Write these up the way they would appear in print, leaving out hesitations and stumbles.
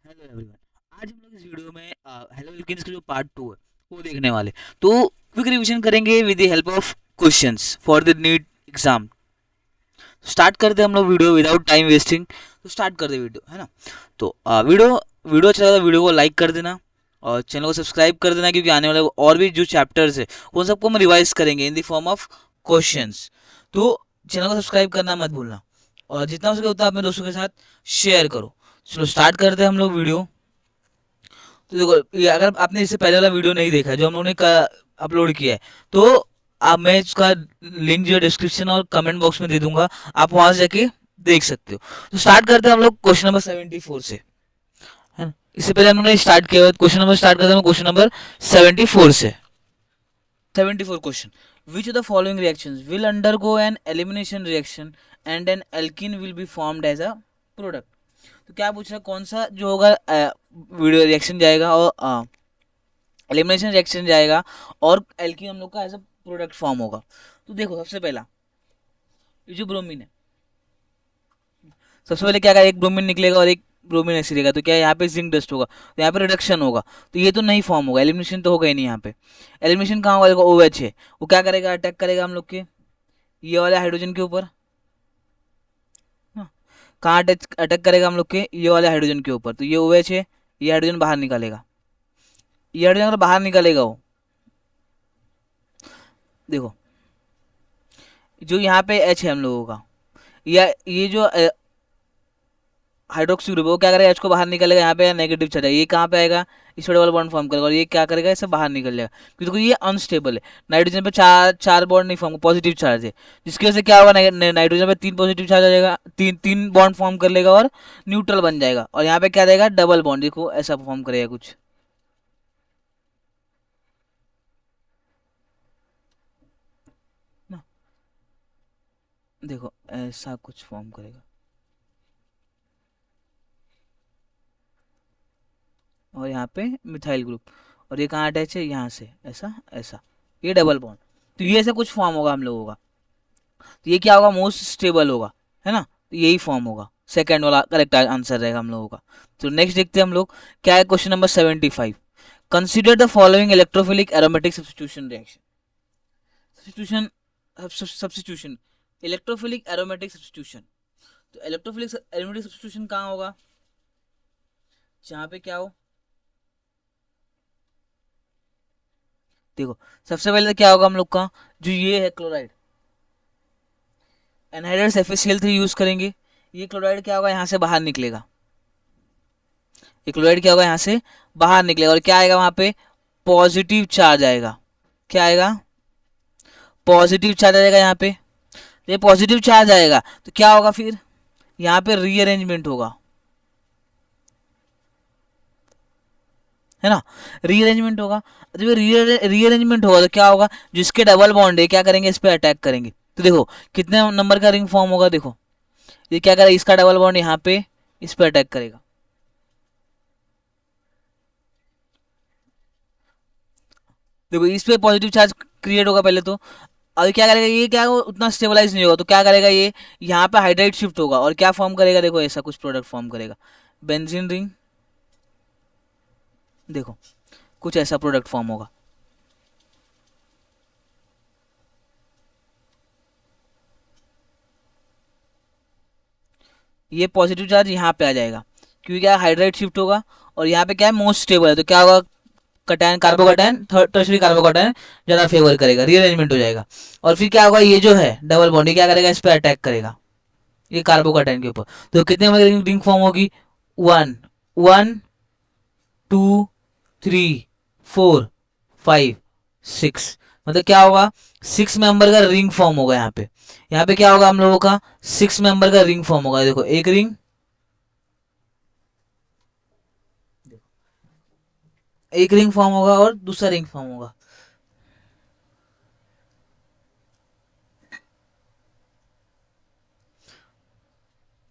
Hello everyone. आज हम लोग इस वीडियो में हेलो एल्केन्स का जो पार्ट 2 है वो देखने वाले। तो क्विक रिवीजन करेंगे with the help of questions for the NEET exam. Start करते हैं हम लोग वीडियो विदाउट टाइम वेस्टिंग। तो स्टार्ट कर दे वीडियो, है ना। तो वीडियो वीडियो अच्छा लगा तो वीडियो को लाइक कर देना और चैनल को सब्सक्राइब कर देना, क्योंकि आने वाले और भी जो चैप्टर्स है उन सबको हम रिवाइज करेंगे in the form of questions. तो चैनल को सब्सक्राइब करना मत भूलना और जितना हो सके उतना अपने दोस्तों के साथ शेयर करो। चलो स्टार्ट करते हैं हम लोग वीडियो। तो देखो, ये अगर आपने इससे पहले वाला वीडियो नहीं देखा है जो हम लोगों ने अपलोड किया है, तो आप मैं इसका लिंक जो डिस्क्रिप्शन और कमेंट बॉक्स में दे दूंगा, आप वहां से जाके देख सकते हो। तो स्टार्ट करते हैं हम लोग क्वेश्चन नंबर 74 से, है ना। इससे पहले हम लोगों ने स्टार्ट किया क्वेश्चन नंबर, स्टार्ट करते हैं क्वेश्चन नंबर 74 से। 74 question, which of the following reactions will undergo an elimination reaction and an alkene will be formed as a product। तो क्या पूछ रहा है, कौन सा जो होगा वीडियो रिएक्शन जाएगा और एलिमिनेशन रिएक्शन जाएगा और एल्कीन हम लोग का ऐसा प्रोडक्ट फॉर्म होगा। तो देखो, सबसे पहला ये जो ब्रोमीन है, सबसे पहले क्या करेगा, एक ब्रोमीन निकलेगा और एक ब्रोमीन ऐसे रहेगा, तो क्या यहाँ पे जिंक डस्ट होगा, तो यहाँ पे रिडक्शन होगा, तो ये तो नहीं फॉर्म होगा, एलिमिनेशन तो होगा ही नहीं यहाँ पे। एलिमिनेशन कहाँ होगा, देखो OH है, वो क्या करेगा, अटैक करेगा हम लोग के ये वाले हाइड्रोजन के ऊपर। हाँ, कहाँ अटैक करेगा हम लोग के ये वाले हाइड्रोजन के ऊपर, तो ये OH है, ये हाइड्रोजन बाहर निकालेगा, ये हाइड्रोजन अगर बाहर निकालेगा वो, देखो जो यहाँ पे H है हम लोगों का, या ये जो हाइड्रोक्सी ग्रुप है वो क्या करेगा, एच को बाहर निकलेगा, यहाँ पे नेगेटिव चार्ज है, ये कहाँ पे आएगा, इस डबल बॉन्ड फॉर्म करेगा और ये क्या करेगा, इसे बाहर निकल जाएगा, क्योंकि ये अनस्टेबल है। नाइट्रोजन पे चार चार बॉन्ड नहीं फॉर्म, पॉजिटिव चार्ज है, जिसकी वजह से क्या होगा, नाइट्रोजन पे तीन पॉजिटिव चार्ज आ जाएगा, तीन तीन बॉन्ड फॉर्म कर लेगा और न्यूट्रल बन जाएगा, और यहाँ पे क्या रहेगा, डबल बॉन्ड, देखो ऐसा फॉर्म करेगा कुछ ना, देखो ऐसा कुछ फॉर्म करेगा, और यहाँ पे मिथाइल ग्रुप, और ये कहाँ अटैच है, यहाँ से ऐसा ऐसा, ये डबल बॉन्ड, तो ये ऐसा कुछ फॉर्म होगा हम लोगों का। तो ये क्या होगा, मोस्ट स्टेबल होगा, है ना, तो यही फॉर्म होगा, सेकंड वाला करेक्ट आंसर रहेगा हम लोगों का। तो नेक्स्ट देखते हैं हम लोग क्या है, question number 75। Consider the following electrophilic aromatic substitution reaction. Substitution, substitution, electrophilic aromatic substitution. तो इलेक्ट्रोफिलिक एरोमेटिक सब्स्टिट्यूशन कहाँ होगा, जहाँ पे क्या हो, देखो सबसे पहले तो क्या होगा हम लोग का, जो ये है क्लोराइड, एनहाइड्राइड FeCl3 यूज करेंगे, ये क्लोराइड क्या होगा, यहाँ से बाहर निकलेगा, ये क्लोराइड क्या होगा, यहाँ से बाहर निकलेगा, और क्या आएगा वहां पे, पॉजिटिव चार्ज आएगा, क्या आएगा, पॉजिटिव चार्ज आएगा यहाँ पे। ये पॉजिटिव चार्ज आएगा तो क्या होगा फिर, यहाँ पे रीअरेंजमेंट होगा, है ना, रीअरेंजमेंट होगा। जब रीअरेंजमेंट होगा तो क्या होगा, जिसके डबल बॉन्ड है क्या करेंगे, इस पे अटैक करेंगे, तो देखो कितने नंबर का रिंग फॉर्म होगा, देखो ये क्या करेगा, इसका डबल बॉन्ड यहाँ पे इस पे अटैक करेगा, देखो इस पे पॉजिटिव चार्ज क्रिएट होगा पहले तो। अभी क्या करेगा, ये क्या होगा, उतना स्टेबलाइज नहीं होगा, तो क्या करेगा ये, यहाँ पे हाइड्राइड शिफ्ट होगा और क्या फॉर्म करेगा, देखो ऐसा कुछ प्रोडक्ट फॉर्म करेगा, बेंजीन रिंग, देखो कुछ ऐसा प्रोडक्ट फॉर्म होगा। ये पॉजिटिव चार्ज यहाँ पे आ जाएगा, क्योंकि क्या हाइड्राइड शिफ्ट होगा, और यहाँ पे क्या है, मोस्ट स्टेबल है, तो क्या होगा, कटायन कार्बोकटायन टर्शरी कार्बोकटायन ज़्यादा फेवर करेगा, रीअरेंजमेंट हो जाएगा। और फिर क्या होगा, ये जो है डबल बॉन्ड, ये क्या करेगा, इस पर अटैक करेगा, ये कार्बोकटायन के ऊपर, तो कितने नंबर की रिंग फॉर्म होगी, one, one, two, three, four, five, six, मतलब क्या होगा, 6 मेंबर का रिंग फॉर्म होगा यहाँ पे क्या होगा हम लोगों का, 6 मेंबर का रिंग फॉर्म होगा, देखो एक रिंग, एक रिंग फॉर्म होगा और दूसरा रिंग फॉर्म होगा,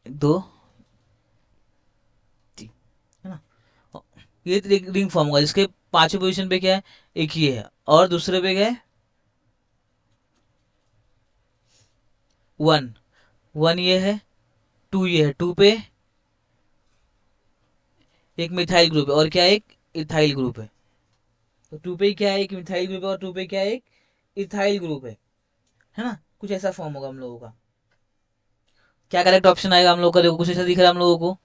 दो, तीन, है ना, ये रिंग फॉर्म होगा, जिसके पांचवी पोजीशन पे क्या है, एक ही है, और दूसरे पे क्या है, वन, वन ये है, टू ये है, टू पे एक मिथाइल ग्रुप है और क्या है, एक इथाइल ग्रुप है। तो 2 पे क्या है, एक मिथाइल ग्रुप है और 2 पे क्या है, एक इथाइल ग्रुप है ना। कुछ ऐसा फॉर्म होगा हम लोगों का। क्या करेक्ट ऑप्शन आएगा हम लोगों का, देखो कुछ ऐसा दिख रहा है हम लोगों को,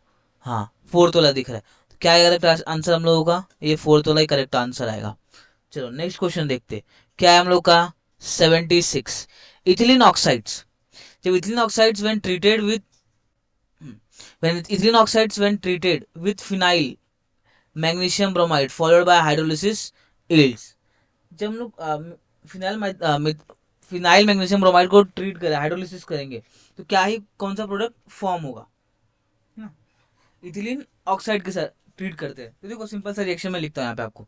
हाँ फोर्थ वाला दिख रहा है। तो क्या करेक्ट आंसर हम लोगों का, ये फोर्थ वाला ही करेक्ट आंसर आएगा। चलो नेक्स्ट क्वेश्चन देखते, क्या है हम लोग का 76। इथिलीन ऑक्साइड्स, जब ethylene oxides when treated with when ethylene oxides when treated with phenyl magnesium bromide followed by hydrolysis yields, जब हम लोग फिनाइल फिनाइल मैग्नीशियम ब्रोमाइड को ट्रीट करें, हाइड्रोलिसिस करेंगे, तो क्या ही कौन सा प्रोडक्ट फॉर्म होगा, है ना। इथिलीन ऑक्साइड के साथ ट्रीट करते हैं, तो देखो सिंपल सा रिएक्शन में लिखता हूँ यहाँ पे आपको,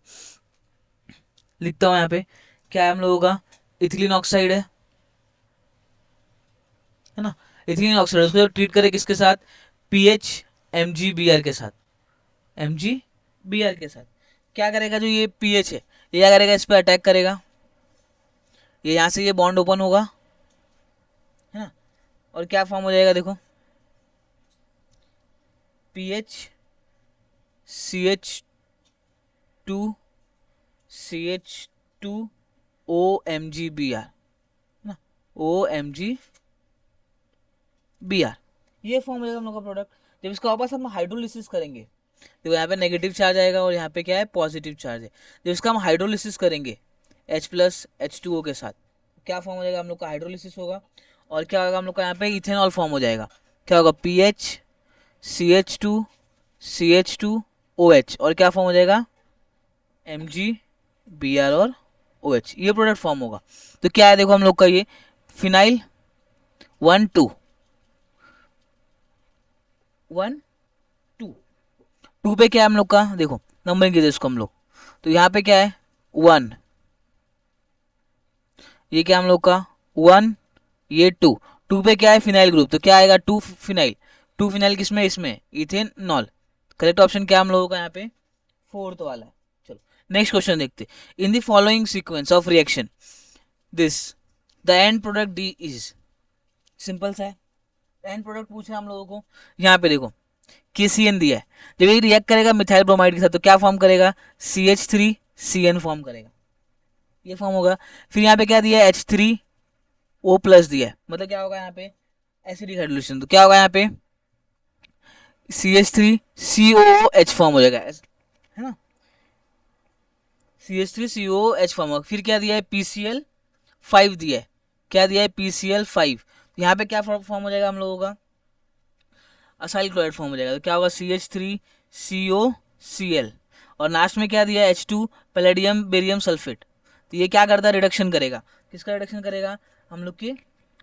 लिखता हूँ यहाँ पे, क्या है हम लोगों का, इथिलीन ऑक्साइड है ना। इथिलीन ऑक्साइड उसको ट्रीट करें किसके साथ, पीएच MgBr के साथ, MgBr के साथ क्या करेगा, जो ये पीएच है ये क्या करेगा, इस पर अटैक करेगा, ये यहाँ से ये बॉन्ड ओपन होगा, है ना। और क्या फॉर्म हो जाएगा, देखो पीएच CH2 ना, OMgBr, ये फॉर्म हो जाएगा हम लोग का प्रोडक्ट। जब इसका वापस हम हाइड्रोलिसिस करेंगे, देखो यहाँ पे नेगेटिव चार्ज आएगा और यहाँ पे क्या है, पॉजिटिव चार्ज है। जब इसका हम हाइड्रोलिसिस करेंगे H+H2O के साथ, क्या फॉर्म हो जाएगा हम लोग का, हाइड्रोलिसिस होगा। और क्या होगा हम लोग का, यहाँ पे इथेनॉल फॉर्म हो जाएगा। क्या होगा, PH CH2 और क्या फॉर्म हो जाएगा, MgBr और OH, ये प्रोडक्ट फॉर्म होगा। तो क्या है देखो हम लोग का, ये फिनाइल 1 2 1 2 2 पे क्या है हम लोग का, देखो नंबरिंग कीजिए इसको हम लोग, तो यहाँ पे क्या है 1, ये क्या हम लोग का 1, ये 2, 2 पे क्या है फिनाइल ग्रुप, तो क्या आएगा 2 फिनाइल, 2 फिनाइल किसमें, इसमें इथेनॉल। करेक्ट ऑप्शन क्या हम लोगों का यहाँ पे, फोर्थ वाला है। चलो नेक्स्ट क्वेश्चन देखते, इन the following sequence of reaction this the end product D is, simple सा है, एंड प्रोडक्ट पूछा हम लोगों को। यहाँ पे देखो KCN दिया है, जब ये रिएक्ट करेगा मिथाइल ब्रोमाइड के साथ तो क्या फॉर्म करेगा, CH3CN फॉर्म करेगा, ये फॉर्म होगा। फिर यहाँ पे क्या दिया है, H3O+ दिया है, मतलब क्या होगा यहाँ पे, एसिडिक हाइड्रोलिसिस, तो क्या होगा यहाँ पे CH3COOH फॉर्म हो जाएगा, है ना, CH3COOH फॉर्म होगा। फिर क्या दिया है, PCl5 दिया है, क्या दिया है, PCl5, यहाँ पे क्या फॉर्म हो जाएगा हम लोगों का, असाइल क्लोराइड फॉर्म हो जाएगा, तो क्या होगा CH3COCl, और लास्ट में क्या दिया है, H2 पैलेडियम बेरियम सल्फेट, तो ये क्या करता है, रिडक्शन करेगा, किसका रिडक्शन करेगा, हम लोग के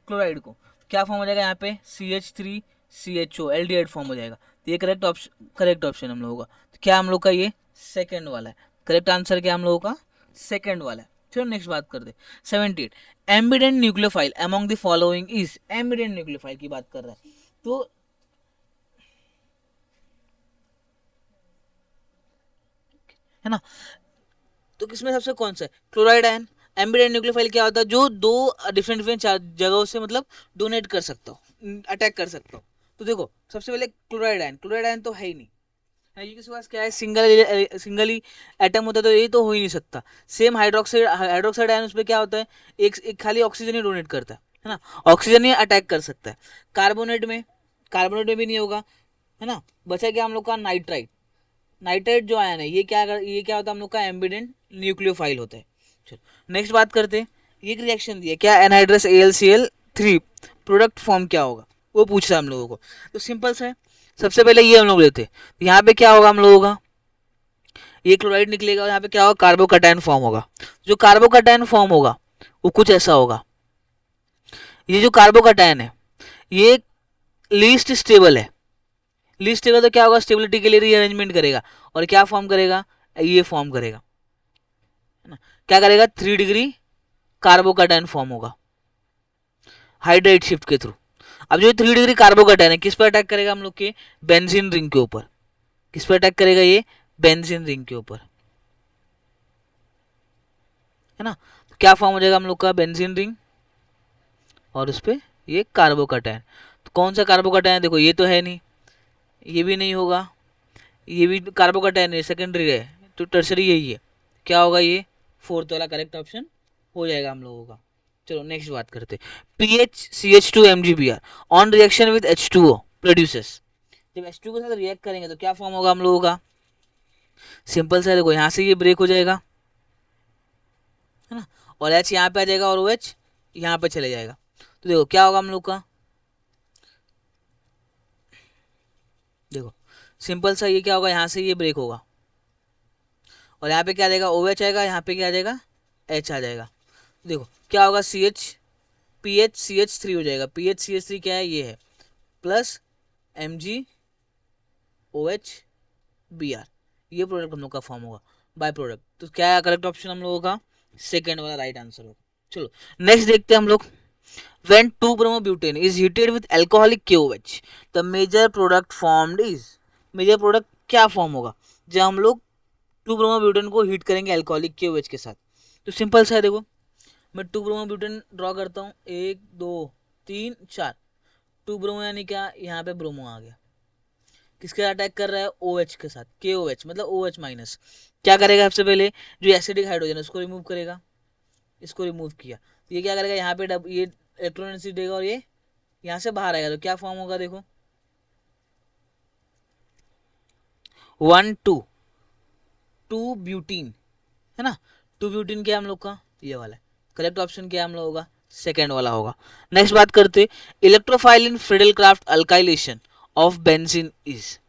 क्लोराइड को। क्या फॉर्म हो जाएगा यहाँ पे, CH3CHO एल्डिहाइड फॉर्म हो जाएगा। तो ये करेक्ट ऑप्शन हम लोगों का, तो क्या हम लोग का ये सेकेंड वाला है, करेक्ट आंसर क्या हम लोगों का, सेकेंड वाला है। चलो नेक्स्ट बात करते 78, ambient nucleophile among the following is, ambient nucleophile की बात कर रहा है, तो है ना, तो किसमें सबसे कौन सा है, क्लोराइड आयन। एम्बिडेंट न्यूक्लियोफाइल क्या होता है, जो दो डिफरेंट डिफरेंट जगहों से मतलब डोनेट कर सकता हो, अटैक कर सकता हो। तो देखो सबसे पहले क्लोराइड आयन तो है ही नहीं, है ये किसी पास क्या है, सिंगल ही एटम होता है, तो ये तो हो ही नहीं सकता। सेम हाइड्रोक्साइड आयन, उस पर क्या होता है, एक खाली ऑक्सीजन ही डोनेट करता है ना, ऑक्सीजन ही अटैक कर सकता है। कार्बोनेट में भी नहीं होगा, है ना। बचा क्या हम लोग का, नाइट्राइट जो आयन है, ये क्या होता है हम लोग का, एम्बिडेंट न्यूक्लियोफाइल होता है। चलो नेक्स्ट बात करते हैं, एक रिएक्शन दिया क्या, एनहाइड्रस AlCl3 प्रोडक्ट फॉर्म क्या होगा, वो पूछ रहा है हम लोगों को। तो सिंपल सा है, सबसे पहले ये हम लोग लेते हैं, तो यहाँ पे क्या होगा हम लोगों का, ये क्लोराइड निकलेगा और यहाँ पे क्या होगा, कार्बोकैटायन फॉर्म होगा। जो कार्बोकैटायन फॉर्म होगा वो कुछ ऐसा होगा, ये जो कार्बोकैटायन है ये लीस्ट स्टेबल है, लीस्ट स्टेबल तो क्या होगा, स्टेबिलिटी के लिए रीअरेंजमेंट करेगा और क्या फॉर्म करेगा, ये फॉर्म करेगा, है ना। क्या करेगा, 3 डिग्री कार्बोकैटायन फॉर्म होगा हाइड्राइड शिफ्ट के थ्रू। अब जो 3 डिग्री कार्बोकैटायन है किस पर अटैक करेगा, हम लोग के बेंजीन रिंग के ऊपर। किस पर अटैक करेगा, ये बेंजीन रिंग के ऊपर, है ना। तो क्या फॉर्म हो जाएगा हम लोग का, बेंजीन रिंग, और उस पर ये कार्बोकैटायन। तो कौन सा कार्बोकैटायन, देखो ये तो है नहीं, ये भी नहीं होगा, ये भी कार्बोकैटायन है, सेकेंडरी है, तो टर्सरी यही है, क्या होगा ये फोर्थ वाला करेक्ट ऑप्शन हो जाएगा हम लोगों का। चलो नेक्स्ट बात करते हैं, PHCH2MgBr on reaction with H2O produces, जब H2 के साथ रिएक्ट करेंगे तो क्या फॉर्म होगा हम लोगों का, सिंपल सा देखो यहाँ से ये ब्रेक हो जाएगा है ना, और H यहाँ पे आ जाएगा और OH यहाँ पे चले जाएगा, तो देखो क्या होगा हम लोग का, देखो सिंपल सा ये क्या होगा, यहाँ से ये ब्रेक होगा और यहाँ पे क्या आ जाएगा OH आएगा, यहाँ पे क्या आ जाएगा H आ जाएगा, देखो क्या होगा PHCH3 हो जाएगा, PHCH3 क्या है ये है प्लस MgOH ये प्रोडक्ट हम लोग का फॉर्म होगा बाय प्रोडक्ट, तो क्या है करेक्ट ऑप्शन हम लोगों का सेकेंड वाला राइट आंसर होगा। चलो नेक्स्ट देखते हैं हम लोग, when 2-bromobutane is heated with alcoholic KOH the major product formed is, major product क्या फॉर्म होगा जब हम लोग 2-bromobutane को हीट करेंगे अल्कोहलिक KOH के साथ, तो सिंपल सा है देखो मैं 2-bromobutane ड्रॉ करता हूँ, 1 2 3 4, 2 ब्रोमो यानी क्या यहाँ पे ब्रोमो आ गया, किसके साथ अटैक कर रहा है OH के साथ, KOH मतलब OH माइनस, क्या करेगा सबसे पहले जो एसिडिक हाइड्रोजन है उसको रिमूव करेगा, इसको रिमूव किया तो ये क्या करेगा यहाँ पे ये इलेक्ट्रॉन देगा और ये यहाँ से बाहर आएगा, तो क्या फॉर्म होगा देखो 1 2 ब्यूटीन है ना, 2 ब्यूटीन क्या है हम लोग का ये वाला है, करेक्ट ऑप्शन क्या है हम लोगों का सेकेंड वाला होगा। नेक्स्ट बात करते electrophile in Friedel Crafts alkylation of benzene is,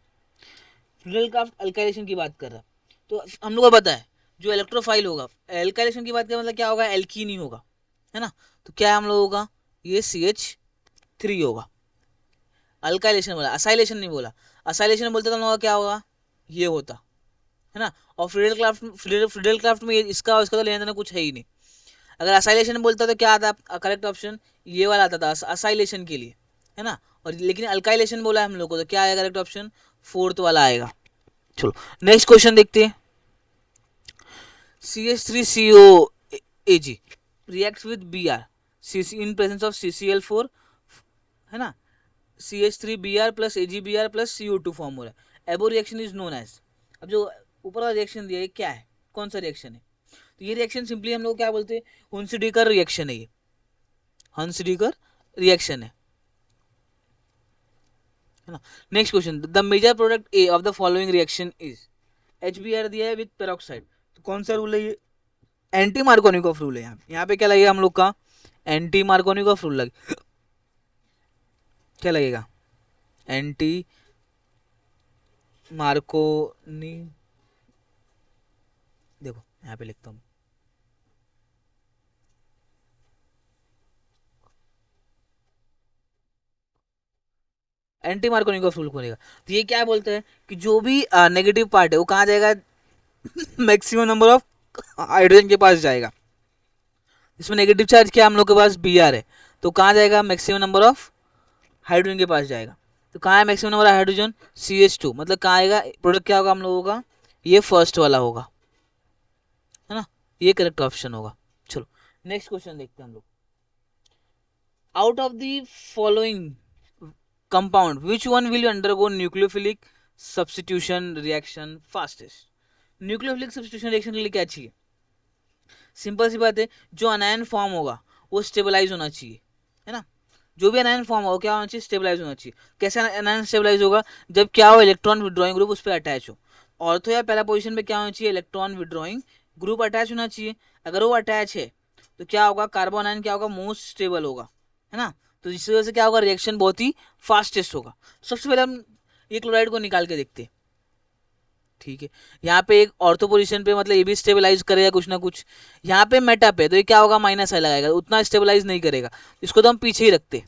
Friedel Crafts alkylation की बात कर रहा है तो हम लोग को पता है जो इलेक्ट्रोफाइल होगा, एल्काइलेशन की बात करें मतलब क्या होगा एल्कीन ही होगा है ना, तो क्या है हम लोगों का ये CH3 होगा, अल्काइलेशन बोला असाइलेशन नहीं बोला, असाइलेशन बोलते तो हम लोगों का क्या होगा ये होता है ना, और फ्रीडल क्राफ्ट में इसका इसका तो लेना देना कुछ है ही नहीं, अगर असाइलेशन बोलता तो क्या आता करेक्ट ऑप्शन ये वाला आता था असाइलेशन के लिए है ना, और लेकिन अल्काइलेशन बोला है हम लोग को तो क्या आएगा करेक्ट ऑप्शन फोर्थ वाला आएगा। चलो नेक्स्ट क्वेश्चन देखते हैं, CH3COAg reacts with Br CC in presence of CCl4 है ना, CH3Br plus AgBr plus CO2 form हो रहा है, एबो रिएक्शन इज नोन एज, अब जो ऊपर वाला रिएक्शन दिया है क्या है कौन सा रिएक्शन है, तो ये रिएक्शन सिंपली हम लोग क्या बोलते हैं हुंसडीकर रिएक्शन है, ये हंसडीकर रिएक्शन है ना। Next question, the major product A of the following reaction is, HBr दिया है विद पेरोक्साइड, तो कौन सा रूल है ये एंटी मार्कोनिकॉफ रूल है, यहाँ पे क्या लगेगा हम लोग का एंटी मार्कोनिकॉफ रूल लगे, क्या लगेगा एंटी मार्कोनी, देखो यहाँ पे लिखता हूँ एंटी मार्कोनिकॉफ रूल बनेगा, तो ये क्या बोलते हैं कि जो भी नेगेटिव पार्ट है वो कहाँ जाएगा मैक्सिमम नंबर ऑफ हाइड्रोजन के पास जाएगा, इसमें नेगेटिव चार्ज क्या हम लोग के पास Br है, तो कहाँ जाएगा मैक्सिमम नंबर ऑफ हाइड्रोजन के पास जाएगा, तो कहाँ है maximum number of hydrogen CH2, मतलब कहाँ आएगा प्रोडक्ट क्या होगा हम लोगों का ये फर्स्ट वाला होगा है ना, ये करेक्ट ऑप्शन होगा। चलो नेक्स्ट क्वेश्चन देखते हैं हम लोग, out of the following compound which one will undergo nucleophilic substitution reaction fastest, nucleophilic substitution reaction के लिए क्या चाहिए सिंपल सी बात है जो अनायन फॉर्म होगा वो स्टेबलाइज होना चाहिए है ना, जो भी अनायन फॉर्म होगा क्या होना चाहिए स्टेबलाइज होना चाहिए, कैसे अनायन स्टेबलाइज होगा जब क्या हो इलेक्ट्रॉन विड्रॉइंग ग्रुप उस पर अटैच हो, ऑर्थो या पहला पोजीशन पे क्या होना चाहिए इलेक्ट्रॉन विड्रॉइंग ग्रुप अटैच होना चाहिए, अगर वो अटैच है तो क्या होगा कार्बन आयन क्या होगा मोस्ट स्टेबल होगा है ना, तो जिसकी वजह से क्या होगा रिएक्शन बहुत ही फास्टेस्ट होगा। सबसे पहले हम ये क्लोराइड को निकाल के देखते हैं, ठीक है यहाँ पे एक ऑर्थो पोजीशन पे मतलब ये भी स्टेबलाइज करेगा कुछ ना कुछ, यहाँ पे मेटा पे तो ये क्या होगा माइनस आई लगाएगा उतना स्टेबलाइज नहीं करेगा, इसको तो हम पीछे ही रखते,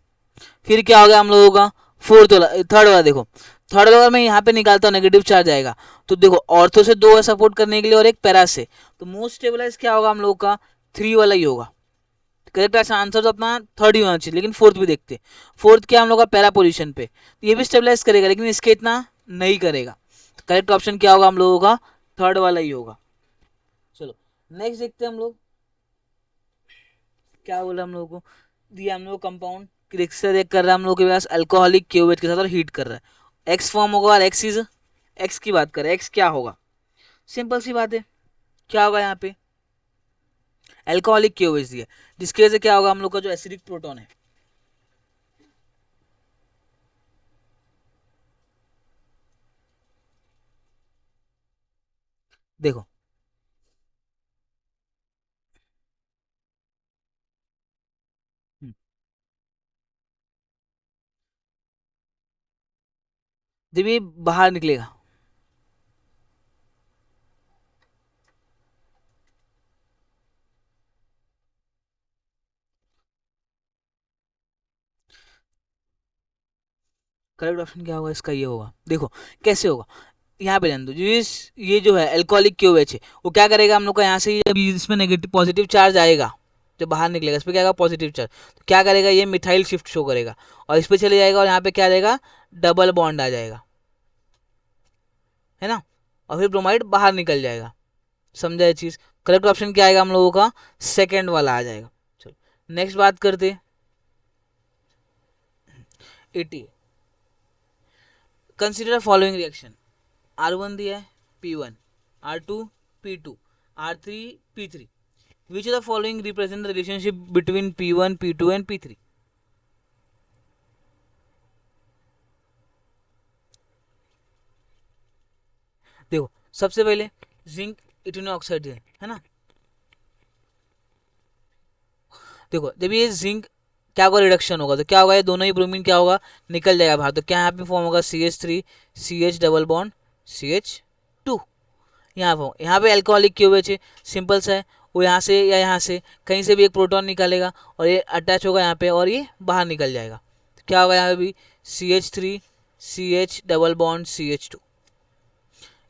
फिर क्या हो गया हम लोगों का फोर्थ वाला थर्ड वाला, देखो थर्ड वाला में यहाँ पे निकालता हूँ नेगेटिव चार्ज आएगा, तो देखो ऑर्थो से 2 सपोर्ट करने के लिए और एक पैरा से, तो मोस्ट स्टेबलाइज क्या होगा हम लोगों का 3 वाला ही होगा, करेक्ट आंसर तो अपना थर्ड ही होना चाहिए, लेकिन फोर्थ भी देखते हैं, फोर्थ क्या हम लोग का पैरा पोजीशन पे, तो ये भी स्टेबलाइज करेगा लेकिन इसके इतना नहीं करेगा, करेक्ट ऑप्शन क्या होगा हम लोगों का थर्ड वाला ही होगा। चलो नेक्स्ट देखते हैं हम लोग, क्या बोला हम लोगों को दिया हम लोग कंपाउंड रिएक्शन कर रहा है हम लोग के पास अल्कोहलिक KOH के साथ और हीट कर रहा है, एक्स फॉर्म होगा और एक्स इज एक्स की बात करें, एक्स क्या होगा, सिंपल सी बात है, क्या होगा यहाँ पे एल्कोहलिक क्यूएस दिया, जिसकी वजह से क्या होगा हम लोग का जो एसिडिक प्रोटॉन है, देखो जब ये बाहर निकलेगा, करेक्ट ऑप्शन क्या होगा इसका, ये होगा, देखो कैसे होगा, यहाँ पे जान दो, ये जो है एल्कोहलिक क्यूएच है, वो क्या करेगा हम लोग का यहाँ से, जब इसमें नेगेटिव पॉजिटिव चार्ज आएगा, जब बाहर निकलेगा इस पर क्या आएगा पॉजिटिव चार्ज, तो क्या करेगा ये मिथाइल शिफ्ट शो करेगा और इस पर चले जाएगा और यहाँ पे क्या आ जाएगा डबल बॉन्ड आ जाएगा, है ना, और फिर ब्रोमाइड बाहर निकल जाएगा, समझा ये चीज। करेक्ट ऑप्शन क्या आएगा हम लोगों का, सेकेंड वाला आ जाएगा। चलो नेक्स्ट बात करते, 80, कंसिडर फॉलोइंग रिएक्शन, R1 दिया है P1, R2 P2, R3 P3, which of the following represent the relationship between P1 P2 and P3? देखो सबसे पहले जिंक इथेनॉल ऑक्साइड है ना, देखो जब ये जिंक क्या होगा रिडक्शन होगा तो क्या होगा, ये दोनों ही ब्रोमीन क्या होगा निकल जाएगा बाहर, तो क्या यहाँ पे फॉर्म होगा CH3 CH double bond CH2, यहाँ पे अल्कोहलिक क्यूएच है, सिंपल सा है, वो यहाँ से या यहाँ से कहीं से भी एक प्रोटॉन निकालेगा और ये अटैच होगा यहाँ पे और ये बाहर निकल जाएगा, तो क्या होगा यहाँ पे भी CH3 CH double bond CH2,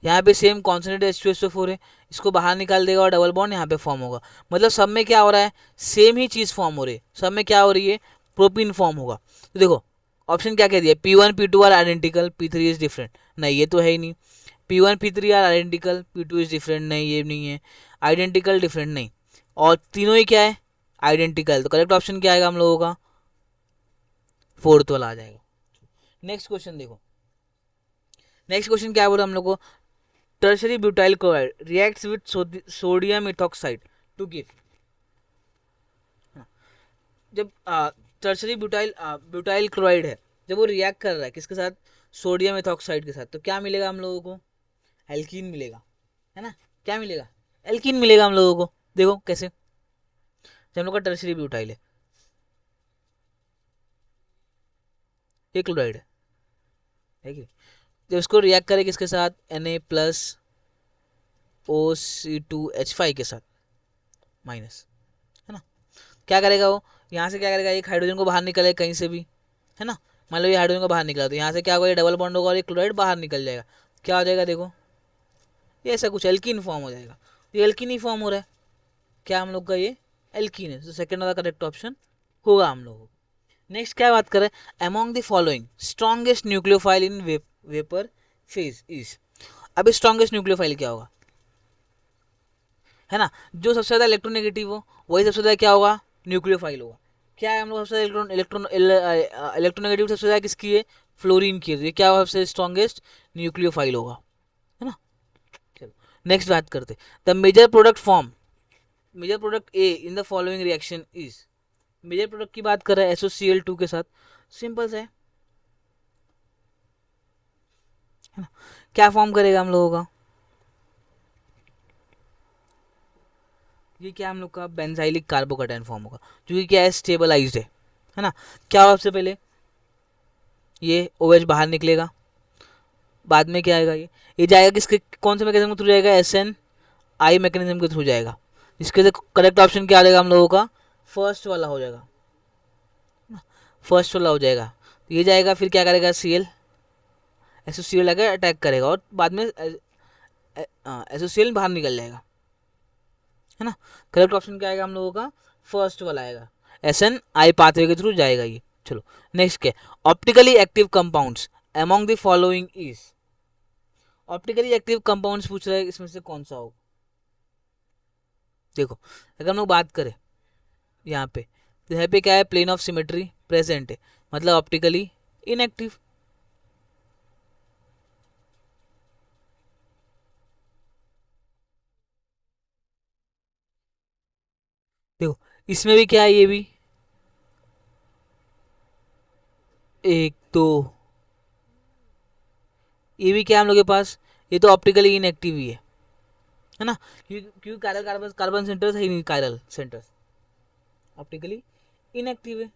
यहाँ पे सेम कॉन्सेंट्रेट H2SO4 है, इसको बाहर निकाल देगा और डबल बॉन्ड यहाँ पे फॉर्म होगा, मतलब सब में क्या हो रहा है सेम ही चीज़ फॉर्म हो रही है, सब में क्या हो रही है प्रोपीन फॉर्म होगा। तो देखो ऑप्शन क्या कह दिया, P1 P2 are identical P3 is different, नहीं ये तो है ही नहीं, P1 P3 are identical P2 is different, नहीं ये नहीं है, आइडेंटिकल डिफरेंट नहीं, और तीनों ही क्या है आइडेंटिकल, तो करेक्ट ऑप्शन क्या आएगा हम लोगों का फोर्थ वाला आ जाएगा। नेक्स्ट क्वेश्चन देखो, नेक्स्ट क्वेश्चन क्या बोल रहा हम लोग को, tertiary butyl chloride reacts with sodium ethoxide to give, जब टर्शरी ब्यूटाइल क्लोराइड है, जब वो रिएक्ट कर रहा है किसके साथ सोडियम एथॉक्साइड के साथ, तो क्या मिलेगा हम लोगों को एल्कीन मिलेगा, है ना, क्या मिलेगा एल्कीन मिलेगा हम लोगों को, देखो कैसे, जब हम लोग का टर्शरी ब्यूटाइल है क्लोराइड है कि जब इसको रिएक्ट करे किसके साथ Na+OC2H5 के साथ माइनस, है ना, क्या करेगा वो यहाँ से क्या करेगा एक हाइड्रोजन को बाहर निकलेगा कहीं से भी, है ना, मान लो ये हाइड्रोजन को बाहर निकला तो यहाँ से क्या होगा ये डबल बॉन्ड होगा और ये क्लोराइड बाहर निकल जाएगा, क्या हो जाएगा देखो ये ऐसा कुछ एल्कीन फॉर्म हो जाएगा, तो ये एल्कीन ही फॉर्म हो रहा है, क्या हम लोग का ये एल्कीन है, तो सेकंड वाला करेक्ट ऑप्शन होगा हम लोगों को। नेक्स्ट क्या बात करें, among the following strongest nucleophile in vapour phase is, अब स्ट्रॉन्गेस्ट न्यूक्लियोफाइल क्या होगा, है ना, जो सबसे ज़्यादा इलेक्ट्रोनेगेटिव हो वही सबसे ज़्यादा क्या होगा न्यूक्लियोफाइल होगा, क्या है हम लोग सबसे इलेक्ट्रॉन इलेक्ट्रॉन इलेक्ट्रोनेगेटिव सबसे ज़्यादा किसकी है फ्लोरीन की है, तो ये क्या होगा सबसे स्ट्रॉन्गेस्ट न्यूक्लियोफाइल होगा, है ना। चलो नेक्स्ट बात करते, the major product form, major product A in the following reaction is, major product की बात कर रहे हैं SOCl2 के साथ, सिंपल सा है ना, क्या फॉर्म करेगा हम लोगों का, ये क्या हम लोग का बेंजाइलिक कार्बोकैटायन फॉर्म होगा, जो कि क्या है स्टेबलाइज्ड है ना, क्या होगा सबसे पहले ये OH बाहर निकलेगा, बाद में क्या आएगा ये जाएगा किसके कौन से मैकेनिज्म के थ्रू जाएगा SNI मैकेनिज्म के थ्रू जाएगा, इसके करेक्ट ऑप्शन क्या आ जाएगा हम लोगों का फर्स्ट वाला हो जाएगा, फर्स्ट वाला हो जाएगा, तो ये जाएगा फिर क्या करेगा Cl SOCl आकर अटैक करेगा और बाद में SOCl बाहर निकल जाएगा, है ना, करेक्ट ऑप्शन क्या आएगा हम लोगों का फर्स्ट वाला आएगा, SNI पाथवे के थ्रू जाएगा ये। चलो नेक्स्ट क्या, optically active compounds among the following is, optically active compounds पूछ रहे हैं इसमें से कौन सा होगा, देखो अगर हम लोग बात करें यहाँ पे तो यहाँ पे क्या है प्लेन ऑफ सिमेट्री प्रेजेंट है, मतलब ऑप्टिकली इनएक्टिव, देखो इसमें भी क्या है, ये भी 1 2, ये भी क्या है हम लोग के पास, ये तो ऑप्टिकली इनएक्टिव ही है ना, क्योंकि कायरल कार्बन कार्बन सेंटर्स है ही नहीं, कायरल सेंटर्स ऑप्टिकली इनएक्टिव है।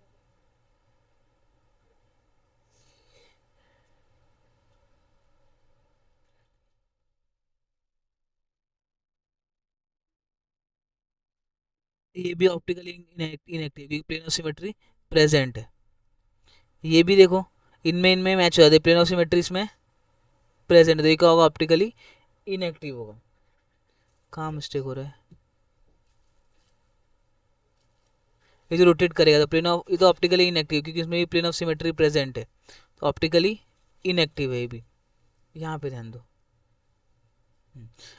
ये भी optically inactive, plane of symmetry present है। ये भी देखो इनमें इनमें मैच हो जाते, प्लेन ऑफ सिमेट्री इसमें प्रेजेंट है, तो ये क्या होगा, ऑप्टिकली इनएक्टिव होगा। कहाँ मिस्टेक हो रहा है, ये जो रोटेट करेगा तो प्लेन ऑफ, ये तो ऑप्टिकली इनएक्टिव क्योंकि इसमें भी प्लेन ऑफ सिमेट्री प्रेजेंट है, तो ऑप्टिकली इनएक्टिव है ये भी। यहाँ पे ध्यान दो,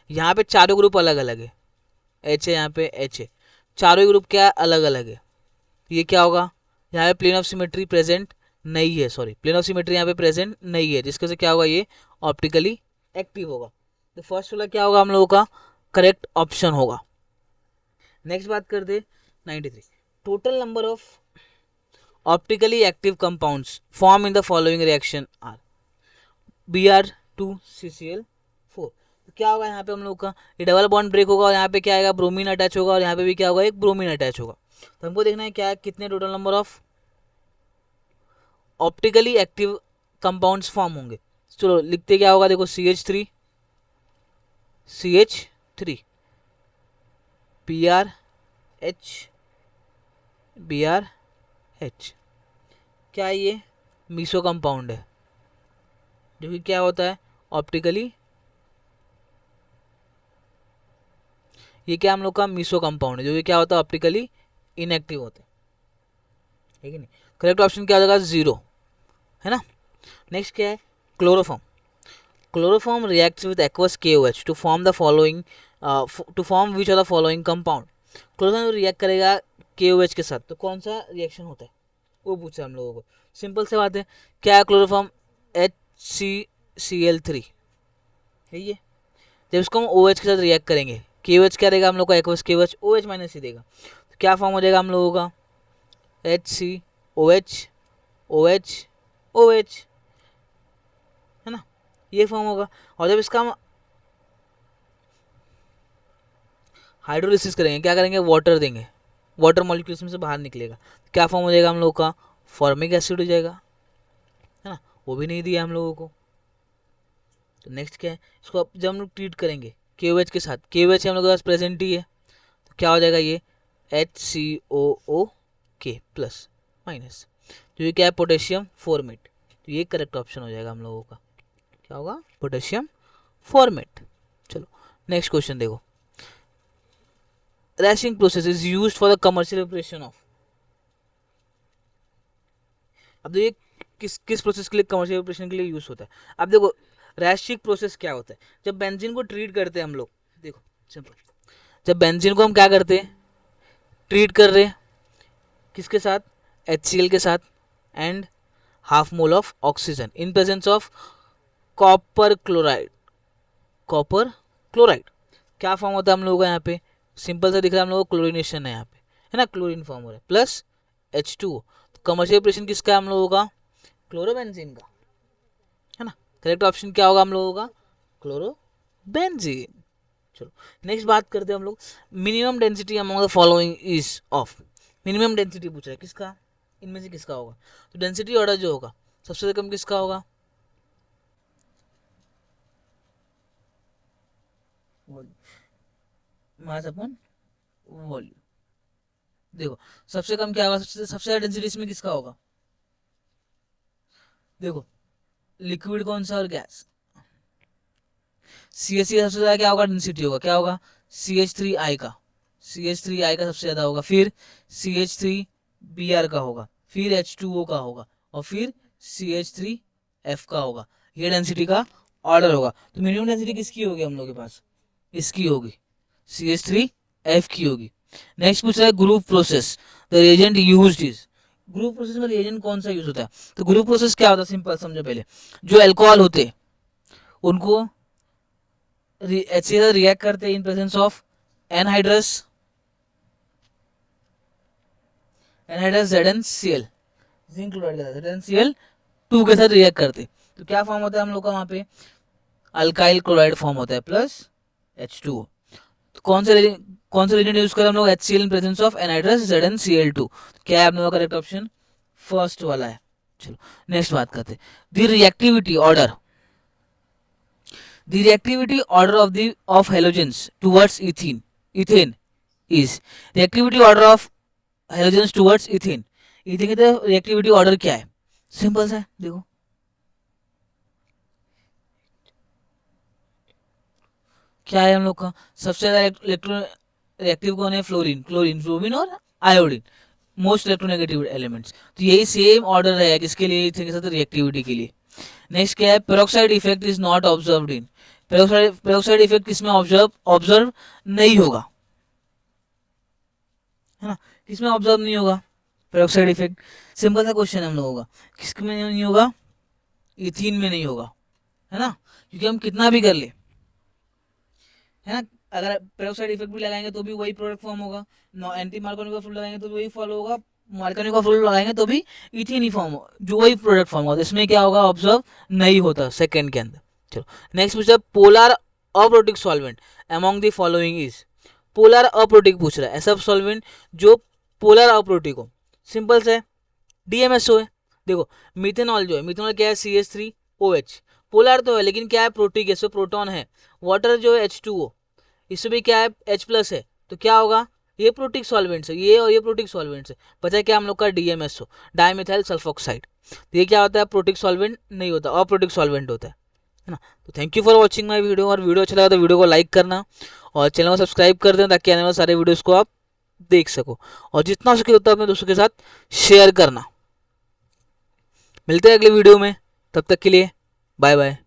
यहाँ पे चारों ग्रुप अलग अलग है, एच है, यहाँ पे एच है, चारों ग्रुप क्या अलग अलग है। ये क्या होगा, यहाँ पे प्लेन ऑफ सिमेट्री प्रेजेंट नहीं है, सॉरी प्लेन ऑफ सिमेट्री यहाँ पे प्रेजेंट नहीं है, जिसके से क्या होगा, ये ऑप्टिकली एक्टिव होगा। तो फर्स्ट वाला क्या होगा हम लोगों का, करेक्ट ऑप्शन होगा। नेक्स्ट बात करते 93, total number of optically active compounds form in the following reaction are Br2CCl4। तो क्या होगा यहाँ पे हम लोग का, ये डबल बॉन्ड ब्रेक होगा और यहाँ पे क्या आएगा, ब्रोमीन अटैच होगा और यहाँ पे भी क्या होगा, एक ब्रोमीन अटैच होगा। तो हमको देखना है क्या है, कितने total number of optically active compounds form होंगे। चलो लिखते क्या होगा, देखो CH3 CH3 BrH BrH, क्या है ये, मीसो कंपाउंड है, जो कि क्या होता है ऑप्टिकली, ये क्या हम लोग का मीसो कंपाउंड है, जो कि क्या होता है ऑप्टिकली इनएक्टिव होता है, ठीक है नहीं। करेक्ट ऑप्शन क्या हो जाएगा, 0, है ना। नेक्स्ट क्या है, chloroform. Chloroform reacts with aqueous KOH to form the following, to form which are the following compound. Chloroform react करेगा KOH के साथ, तो कौन सा रिएक्शन होता है वो पूछा हम लोगों को। सिंपल से बात है, क्या है क्लोरोफॉर्म, HCCl3 है ये। जब इसको हम OH के साथ रिएक्ट करेंगे, KOH क्या रहेगा हम लोग का, एक्वस KOH OH माइनस ही देगा, तो क्या फॉर्म हो जाएगा हम लोगों का, HCOH OH OH, है ना, ये फॉर्म होगा। और जब इसका हम हाइड्रोलिसिस करेंगे, क्या करेंगे, वाटर देंगे, वाटर मॉलिक्यूल्स में से बाहर निकलेगा, तो क्या फॉर्म हो जाएगा हम लोग का, फॉर्मिक एसिड हो जाएगा, है ना, वो भी नहीं दिया हम लोगों को। तो नेक्स्ट क्या है, इसको अब जब हम लोग ट्रीट करेंगे KOH के साथ, KOH हम लोग के पास प्रेजेंट ही है, तो क्या हो जाएगा ये HCOOK प्लस माइनस, तो ये क्या है, पोटेशियम फॉर्मेट, तो ये करेक्ट ऑप्शन हो जाएगा हम लोगों का, क्या होगा, पोटेशियम फॉर्मेट। चलो नेक्स्ट क्वेश्चन देखो, Raschig process is used for the commercial preparation of. अब देखिए किस किस प्रोसेस के लिए कमर्शियल प्रिपरेशन के लिए यूज होता है। अब देखो रैशिक प्रोसेस क्या होता है, जब बेंजीन को ट्रीट करते हैं हम लोग, देखो सिंपल, जब बेंजीन को हम क्या करते हैं, ट्रीट कर रहे हैं किसके साथ, HCl के साथ, and half mole of oxygen in presence of copper chloride, copper chloride क्या फॉर्म होता है हम लोगों का, यहाँ पे सिंपल सा दिख रहा है हम लोगों को, क्लोरिनेशन है यहाँ पे, है ना, क्लोरीन फॉर्म हो रहा है प्लस H2O। तो कमर्शियल प्रिपरेशन किसका है हम लोगों का, क्लोरोबेंजीन का, है ना। करेक्ट ऑप्शन क्या होगा हम लोगों का, क्लोरोबेंजीन। चलो नेक्स्ट बात करते हैं हम लोग, minimum density among the following is of. Minimum density पूछ रहा है किसका, इनमें से किसका होगा, तो डेंसिटी ऑर्डर जो होगा सबसे कम किसका होगा, मास अपॉन वॉल्यूम। देखो सबसे कम क्या होगा, सबसे ज्यादा डेंसिटी इसमें किसका होगा, देखो लिक्विड कौन सा और गैस, CH3 सबसे ज्यादा क्या होगा, डेंसिटी होगा, क्या होगा, CH3I का, CH3I का सबसे ज्यादा होगा, फिर CH3Br का होगा, फिर H2O का होगा, और फिर CH3F का होगा। ये डेंसिटी का ऑर्डर होगा। तो मिनिमम डेंसिटी किसकी होगी हम लोग के पास, इसकी होगी, CH3F की होगी। नेक्स्ट पूछ रहा है group process the reagent used is. Group process में रिएजेंट कौन सा यूज होता है, तो ग्रुप प्रोसेस क्या होता है, सिंपल समझो पहले, जो अल्कोहल होते उनको HCl रिएक्ट करते हैं in presence of anhydrous anhydrous ZnCl, zinc chloride के साथ ZnCl2 के साथ रिएक्ट करते तो क्या फॉर्म होता है हम लोग का वहाँ पे, अल्काइल क्लोराइड फॉर्म होता है प्लस H2O। तो कौन से रीजन यूज करें हम लोग, HCl in presence of anhydrous ZnCl2। क्या है अपने करेक्ट ऑप्शन, फर्स्ट वाला है। चलो नेक्स्ट बात करते हैं, the reactivity order of halogens towards ethane is, reactivity order of halogens towards ethane की रिएक्टिविटी ऑर्डर क्या है, सिंपल सा है, देखो क्या है हम लोग का, सबसे ज्यादा इलेक्ट्रो रिएक्टिव कौन है, फ्लोरीन और आयोडीन, मोस्ट इलेक्ट्रोनेगेटिव एलिमेंट्स। तो यही सेम ऑर्डर रहेगा किसके लिए, इथेन के साथ रिएक्टिविटी के लिए। नेक्स्ट क्या है, peroxide effect is not observed in, peroxide effect किसमें ऑब्जर्व नहीं होगा, है ना, किसमें ऑब्जर्व नहीं होगा पेरोक्साइड इफेक्ट, सिंपल सा क्वेश्चन हम लोगों का, किसमें नहीं होगा, इथीन में नहीं होगा, है ना, क्योंकि हम कितना भी कर ले, है ना, अगर पेरोक्साइड इफेक्ट भी लगाएंगे तो भी वही प्रोडक्ट फॉर्म होगा, एंटी मार्कोनी का फ्लूइड लगाएंगे तो भी वही फॉलो होगा, मार्कोनी का फ्लूइड लगाएंगे तो भी इथीन ही फॉर्म हो, जो वही प्रोडक्ट फॉर्म होगा, इसमें क्या होगा, ऑब्जर्व नहीं होता सेकंड के अंदर। चलो नेक्स्ट पूछा, polar aprotic solvent among the following is, polar aprotic पूछ रहा है, ऐसा सॉल्वेंट जो पोलर अप्रोटिक हो, सिंपल से DMSO है। देखो मिथेनॉल जो है, मिथेनॉल क्या है, CH3OH, पोलर तो है लेकिन क्या है, प्रोटिक है, सो प्रोटॉन है। वाटर जो है H2O, इसमें भी क्या है, H+ है, तो क्या होगा, ये प्रोटिक सॉल्वेंट्स है, ये और ये प्रोटिक सॉल्वेंट्स है। बचा क्या हम लोग का, DMSO, डाइमिथाइल सल्फोक्साइड। तो ये क्या होता है, प्रोटिक सॉल्वेंट नहीं होता, अप्रोटिक सॉल्वेंट होता है ना। तो thank you for watching my video, और वीडियो अच्छा लगा तो वीडियो को लाइक करना और चैनल को सब्सक्राइब कर देना, ताकि आने वाले सारे वीडियोस को आप देख सको, और जितना हो सके उतना अपने दोस्तों के साथ शेयर करना। मिलते हैं अगले वीडियो में, तब तक के लिए बाय बाय।